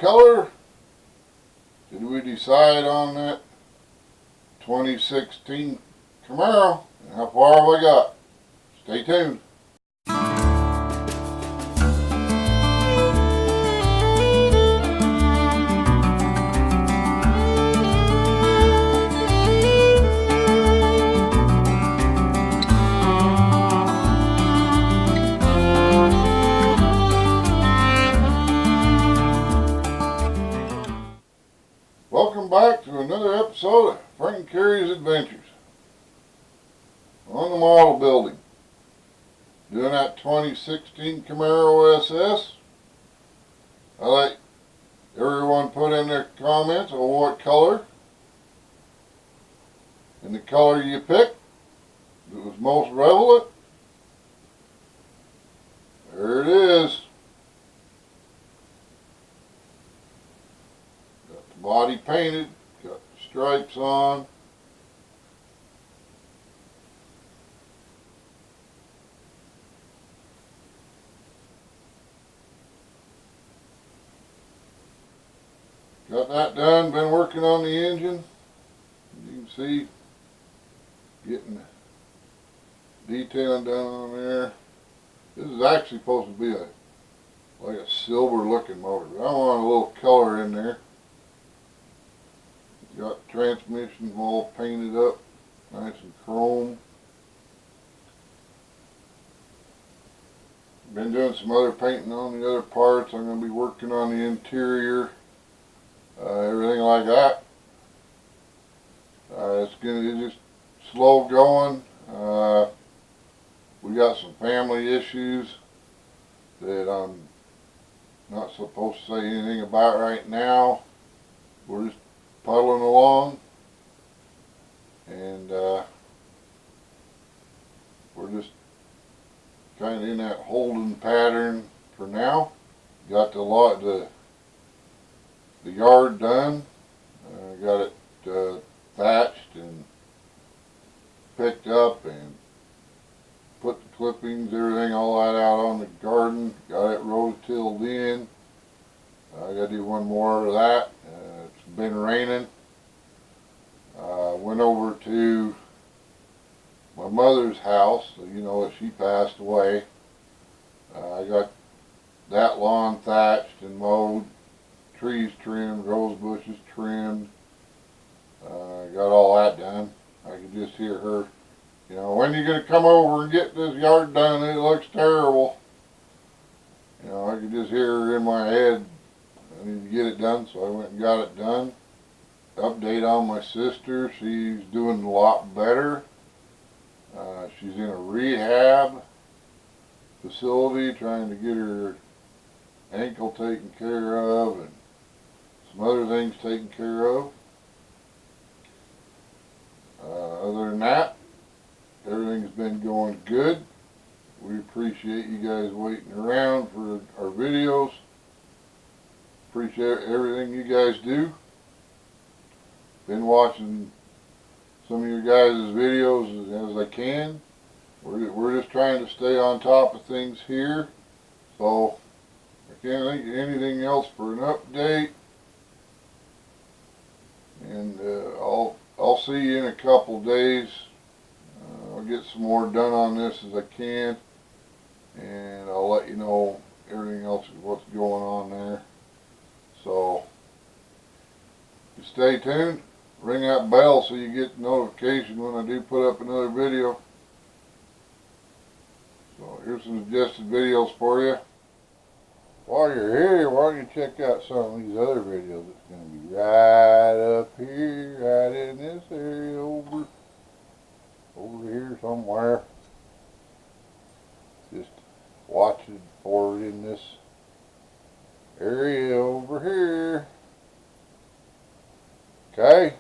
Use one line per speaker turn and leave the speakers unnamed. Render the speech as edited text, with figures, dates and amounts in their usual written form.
color did we decide on that 2016 Camaro, and how far have I got? Stay tuned. Welcome back to another episode of FrankNCarrie's Adventures. On the model building, doing that 2016 Camaro SS. I like everyone put in their comments on what color and the color you picked that was most relevant. There it is. Got the body painted, got the stripes on. Got that done, been working on the engine. You can see, getting detailing done on there. This is actually supposed to be like a silver looking motor, but I want a little color in there. Got the transmission all painted up, nice and chrome. Been doing some other painting on the other parts. I'm going to be working on the interior. Everything like that. It's just slow going. We got some family issues that I'm not supposed to say anything about right now. We're just puddling along, and we're just kind of in that holding pattern for now. Got the yard done. Got it thatched and picked up and put the clippings, everything, all that out on the garden. Got it rototilled in. I got to do one more of that. It's been raining. Went over to my mother's house. So you know that she passed away. I got that lawn thatched and mowed. Trees trimmed, rose bushes trimmed, got all that done. I could just hear her, you know, when are you going to come over and get this yard done? It looks terrible. You know, I could just hear her in my head. I need to get it done, so I went and got it done. Update on my sister, she's doing a lot better. She's in a rehab facility trying to get her ankle taken care of and some other things taken care of. Other than that, everything's been going good. We appreciate you guys waiting around for our videos. Appreciate everything you guys do. Been watching some of your guys' videos as I can. We're just trying to stay on top of things here. So I can't think of anything else for an update. And I'll see you in a couple days. I'll get some more done on this as I can, and I'll let you know everything else what's going on there. So you stay tuned. Ring that bell so you get notification when I do put up another video. So here's some suggested videos for you. While you're here, why don't you check out some of these other videos? It's going to be right up here, right in this area over here somewhere. Just watching for it in this area over here. Okay?